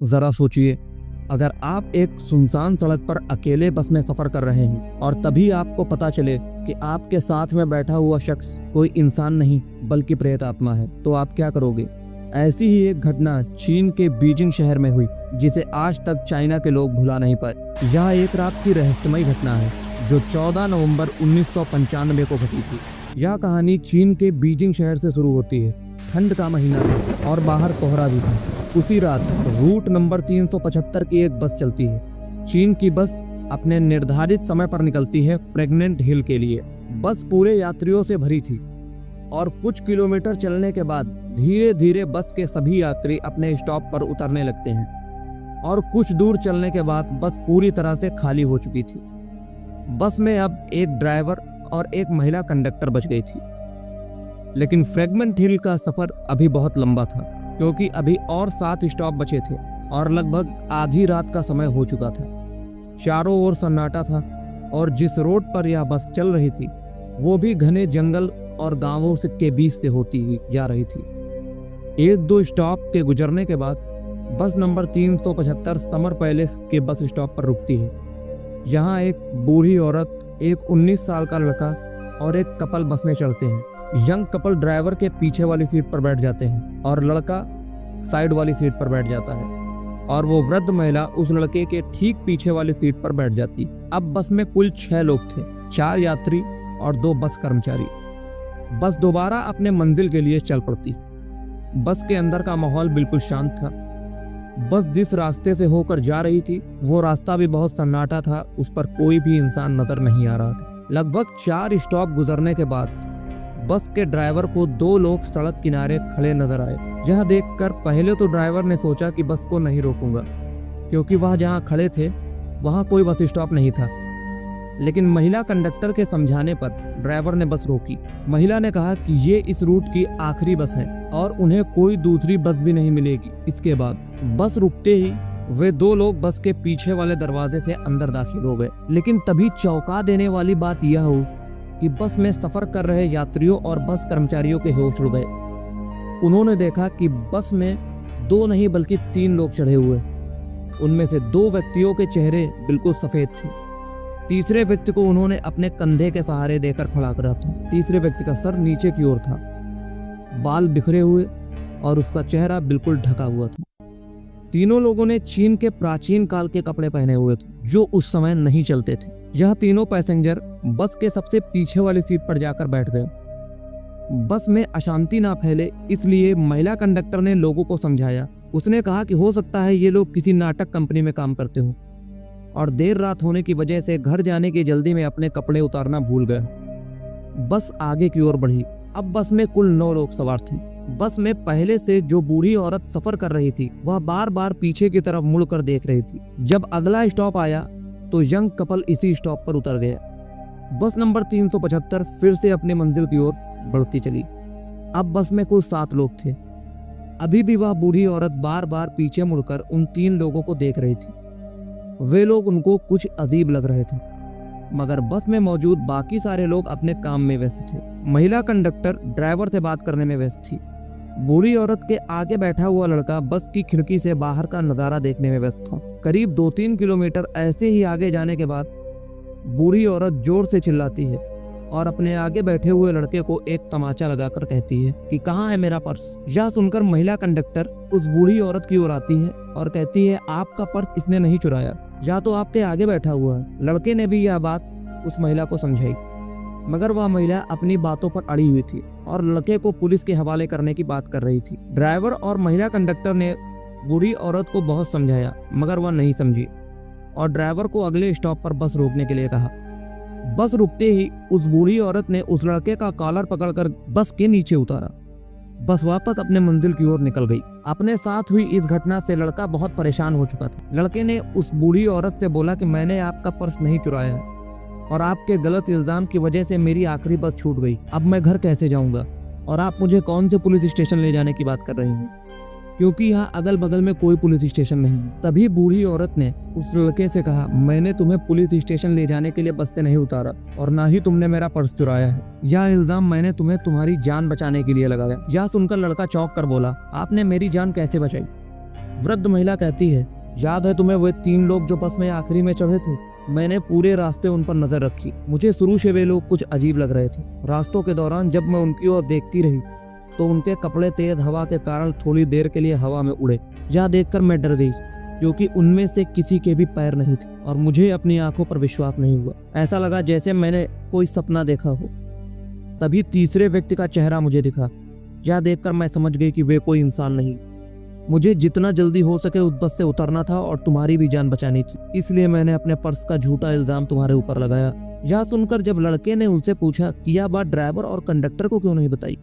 जरा सोचिए, अगर आप एक सुनसान सड़क पर अकेले बस में सफर कर रहे हैं और तभी आपको पता चले कि आपके साथ में बैठा हुआ शख्स कोई इंसान नहीं बल्कि प्रेत आत्मा है, तो आप क्या करोगे? ऐसी ही एक घटना चीन के बीजिंग शहर में हुई, जिसे आज तक चाइना के लोग भुला नहीं पाए। यह एक रात की रहस्यमयी घटना है जो 14 नवंबर 1995 को घटी थी। यह कहानी चीन के बीजिंग शहर से शुरू होती है। ठंड का महीना था और बाहर कोहरा भी था। उसी रात रूट नंबर 375 की एक बस चलती है। चीन की बस अपने निर्धारित समय पर निकलती है प्रेग्नेंट हिल के लिए। बस पूरे यात्रियों से भरी थी और कुछ किलोमीटर चलने के बाद धीरे धीरे बस के सभी यात्री अपने स्टॉप पर उतरने लगते हैं और कुछ दूर चलने के बाद बस पूरी तरह से खाली हो चुकी थी। बस में अब एक ड्राइवर और एक महिला कंडक्टर बच गई थी। लेकिन फ्रेगमेंट हिल का सफर अभी बहुत लंबा था, क्योंकि अभी और 7 स्टॉप बचे थे और लगभग आधी रात का समय हो चुका था। चारों ओर सन्नाटा था और जिस रोड पर यह बस चल रही थी वो भी घने जंगल और गांवों के बीच से होती हुई जा रही थी। 1-2 स्टॉप के गुजरने के बाद बस नंबर 375 समर पैलेस के बस स्टॉप पर रुकती है। यहाँ एक बूढ़ी औरत, एक 19 साल का लड़का और एक कपल बस में चढ़ते हैं। यंग कपल ड्राइवर के पीछे वाली सीट पर बैठ जाते हैं और लड़का साइड वाली सीट पर बैठ जाता है और वो वृद्ध महिला उस लड़के के ठीक पीछे वाली सीट पर बैठ जाती। अब बस में कुल 6 लोग थे, 4 यात्री और 2 बस कर्मचारी। बस दोबारा अपने मंजिल के लिए चल पड़ती। बस के अंदर का माहौल बिल्कुल शांत था। बस जिस रास्ते से होकर जा रही थी वो रास्ता भी बहुत सन्नाटा था, उस पर कोई भी इंसान नजर नहीं आ रहा था। लगभग 4 स्टॉप गुजरने के बाद बस के ड्राइवर को 2 लोग सड़क किनारे खड़े नजर आए। यह देखकर पहले तो ड्राइवर ने सोचा कि बस को नहीं रोकूंगा, क्योंकि वह जहां खड़े थे वहां कोई बस स्टॉप नहीं था। लेकिन महिला कंडक्टर के समझाने पर ड्राइवर ने बस रोकी। महिला ने कहा कि ये इस रूट की आखिरी बस है और उन्हें कोई दूसरी बस भी नहीं मिलेगी। इसके बाद बस रुकते ही वे 2 लोग बस के पीछे वाले दरवाजे से अंदर दाखिल हो गए। लेकिन तभी चौंका देने वाली बात यह हुई कि बस में सफर कर रहे यात्रियों और बस कर्मचारियों के होश उड़ गए। उन्होंने देखा कि बस में 2 नहीं बल्कि 3 लोग चढ़े हुए। उनमें से 2 व्यक्तियों के चेहरे बिल्कुल सफेद थे। तीसरे व्यक्ति को उन्होंने अपने कंधे के सहारे देकर खड़ा करा था। तीसरे व्यक्ति का सर नीचे की ओर था, बाल बिखरे हुए और उसका चेहरा बिल्कुल ढका हुआ था। तीनों लोगों ने चीन के प्राचीन काल के कपड़े पहने हुए थे, जो उस समय नहीं चलते थे। यह तीनों पैसेंजर बस के सबसे पीछे वाली सीट पर जाकर बैठ गए। बस में अशांति ना फैले इसलिए महिला कंडक्टर ने लोगों को समझाया। उसने कहा कि हो सकता है ये लोग किसी नाटक कंपनी में काम करते हो और देर रात होने की वजह से घर जाने की जल्दी में अपने कपड़े उतारना भूल गए। बस आगे की ओर बढ़ी। अब बस में कुल 9 लोग सवार थे। बस में पहले से जो बूढ़ी औरत सफर कर रही थी वह बार बार पीछे की तरफ मुड़कर देख रही थी। जब अगला स्टॉप आया तो यंग कपल इसी स्टॉप पर उतर गया। बस नंबर 375 फिर से अपने मंजिल की ओर बढ़ती चली। अब बस में कुल 7 लोग थे। अभी भी वह बूढ़ी औरत बार बार पीछे मुड़कर उन 3 लोगों को देख रही थी। वे लोग उनको कुछ अजीब लग रहे थे, मगर बस में मौजूद बाकी सारे लोग अपने काम में व्यस्त थे। महिला कंडक्टर ड्राइवर से बात करने में व्यस्त थी। बूढ़ी औरत के आगे बैठा हुआ लड़का बस की खिड़की से बाहर का नज़ारा देखने में व्यस्त था। करीब 2-3 किलोमीटर ऐसे ही आगे जाने के बाद बूढ़ी औरत जोर से चिल्लाती है और अपने आगे बैठे हुए लड़के को एक तमाचा लगाकर कहती है कि कहाँ है मेरा पर्स। यह सुनकर महिला कंडक्टर उस बूढ़ी औरत की ओर आती है और कहती है आपका पर्स इसने नहीं चुराया, या तो आपके आगे बैठा हुआ है। लड़के ने भी यह बात उस महिला को समझाई, मगर वह महिला अपनी बातों पर अड़ी हुई थी और लड़के को पुलिस के हवाले करने की बात कर रही थी। ड्राइवर और महिला कंडक्टर ने बूढ़ी औरत को बहुत समझाया, मगर वह नहीं समझी और ड्राइवर को अगले स्टॉप पर बस रोकने के लिए कहा। बस रुकते ही उस बूढ़ी औरत ने उस लड़के का कॉलर पकड़कर बस के नीचे उतारा। बस वापस अपने मंजिल की ओर निकल गई। अपने साथ हुई इस घटना से लड़का बहुत परेशान हो चुका था। लड़के ने उस बूढ़ी औरत से बोला कि मैंने आपका पर्स नहीं चुराया है और आपके गलत इल्जाम की वजह से मेरी आखिरी बस छूट गई। अब मैं घर कैसे जाऊंगा और आप मुझे कौन से पुलिस स्टेशन ले जाने की बात कर रही हैं, क्योंकि यहाँ अगल बगल में कोई पुलिस स्टेशन नहीं है। तभी बूढ़ी औरत ने उस लड़के से कहा मैंने तुम्हें पुलिस स्टेशन ले जाने के लिए बस से नहीं उतारा और ना ही तुमने मेरा पर्स चुराया है। यह इल्जाम मैंने तुम्हें तुम्हारी जान बचाने के लिए लगाया। यह सुनकर लड़का चौंक कर बोला आपने मेरी जान कैसे बचाई? वृद्ध महिला कहती है, याद है तुम्हें वे 3 लोग जो बस में आखिरी में चढ़े थे? मैंने पूरे रास्ते उन पर नजर रखी। मुझे शुरू से वे लोग कुछ अजीब लग रहे थे। रास्तों के दौरान जब मैं उनकी ओर देखती रही तो उनके कपड़े तेज हवा के कारण थोड़ी देर के लिए हवा में उड़े। यह देखकर मैं डर गई क्योंकि उनमें से किसी के भी पैर नहीं थे और मुझे अपनी आंखों पर विश्वास नहीं हुआ। ऐसा लगा जैसे मैंने कोई सपना देखा हो। तभी तीसरे व्यक्ति का चेहरा मुझे दिखा। यह देखकर मैं समझ गई कि वे कोई इंसान नहीं। मुझे जितना जल्दी हो सके उस बस से उतरना था और तुम्हारी भी जान बचानी थी, इसलिए मैंने अपने पर्स का झूठा इल्जाम तुम्हारे ऊपर लगाया। यह सुनकर जब लड़के ने उनसे पूछा कि यह बात ड्राइवर और कंडक्टर को क्यों नहीं बताई,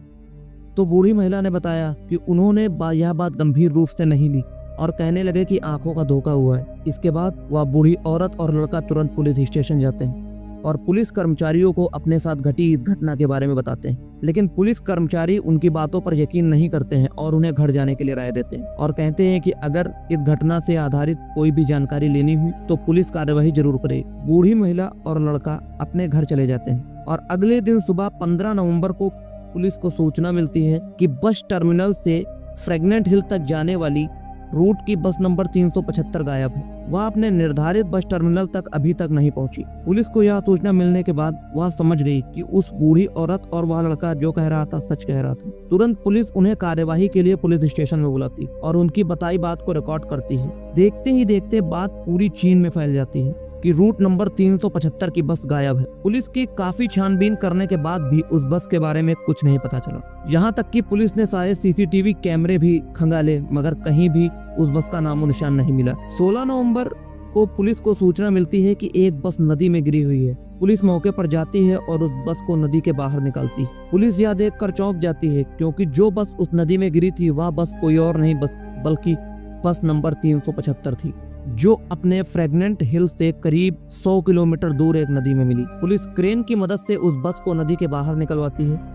तो बूढ़ी महिला ने बताया कि उन्होंने यह बात गंभीर रूप से नहीं ली और कहने लगे कि आंखों का धोखा हुआ है। इसके बाद वह बूढ़ी औरत और लड़का तुरंत पुलिस स्टेशन जाते हैं और पुलिस कर्मचारियों को अपने साथ घटी इस घटना के बारे में बताते हैं। लेकिन पुलिस कर्मचारी उनकी बातों पर यकीन नहीं करते हैं और उन्हें घर जाने के लिए राय देते हैं और कहते हैं कि अगर इस घटना से आधारित कोई भी जानकारी लेनी हुई तो पुलिस कार्यवाही जरूर करे। बूढ़ी महिला और लड़का अपने घर चले जाते हैं और अगले दिन सुबह 15 नवंबर को पुलिस को सूचना मिलती है कि बस टर्मिनल से फ्रेगनेंट हिल तक जाने वाली रूट की बस नंबर 375 गायब है। वह अपने निर्धारित बस टर्मिनल तक अभी तक नहीं पहुंची। पुलिस को यह सूचना मिलने के बाद वह समझ गई कि उस बूढ़ी औरत और वह लड़का जो कह रहा था सच कह रहा था। तुरंत पुलिस उन्हें कार्यवाही के लिए पुलिस स्टेशन में बुलाती और उनकी बताई बात को रिकॉर्ड करती है। देखते ही देखते बात पूरी चीन में फैल जाती है कि रूट नंबर 375 की बस गायब है। पुलिस की काफी छानबीन करने के बाद भी उस बस के बारे में कुछ नहीं पता चला। यहाँ तक कि पुलिस ने सारे सीसीटीवी कैमरे भी खंगाले मगर कहीं भी उस बस का नामो निशान नहीं मिला। 16 नवंबर को पुलिस को सूचना मिलती है कि एक बस नदी में गिरी हुई है। पुलिस मौके पर जाती है और उस बस को नदी के बाहर निकालती है। पुलिस यह देखकर चौंक जाती है क्योंकि जो बस उस नदी में गिरी थी वह बस कोई और नहीं बल्कि बस नंबर 375 थी, जो अपने फ्रेगनेंट हिल से करीब 100 किलोमीटर दूर एक नदी में मिली। पुलिस क्रेन की मदद से उस बस को नदी के बाहर निकलवाती है।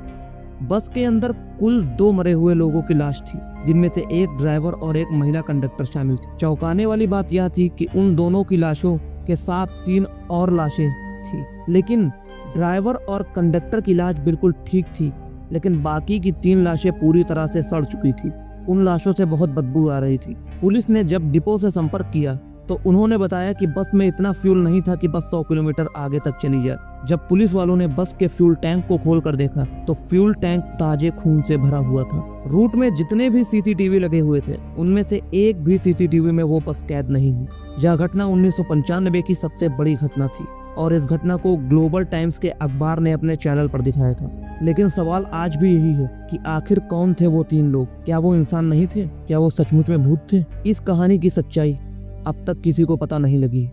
बस के अंदर कुल 2 मरे हुए लोगों की लाश थी, जिनमें से एक ड्राइवर और एक महिला कंडक्टर शामिल थी। चौंकाने वाली बात यह थी कि उन दोनों की लाशों के साथ 3 और लाशें थी, लेकिन ड्राइवर और कंडक्टर की लाश बिल्कुल ठीक थी, लेकिन बाकी की 3 लाशें पूरी तरह से सड़ चुकी थी। उन लाशों से बहुत बदबू आ रही थी। पुलिस ने जब डिपो से संपर्क किया तो उन्होंने बताया कि बस में इतना फ्यूल नहीं था कि बस 100 किलोमीटर आगे तक चली जाए। जब पुलिस वालों ने बस के फ्यूल टैंक को खोलकर देखा तो फ्यूल टैंक ताजे खून से भरा हुआ था। रूट में जितने भी सीसीटीवी लगे हुए थे उनमें से एक भी सीसीटीवी में वो बस कैद नहीं हुई। यह घटना 1995 की सबसे बड़ी घटना थी और इस घटना को ग्लोबल टाइम्स के अखबार ने अपने चैनल पर दिखाया था। लेकिन सवाल आज भी यही है कि आखिर कौन थे वो 3 लोग? क्या वो इंसान नहीं थे? क्या वो सचमुच में भूत थे? इस कहानी की सच्चाई अब तक किसी को पता नहीं लगी।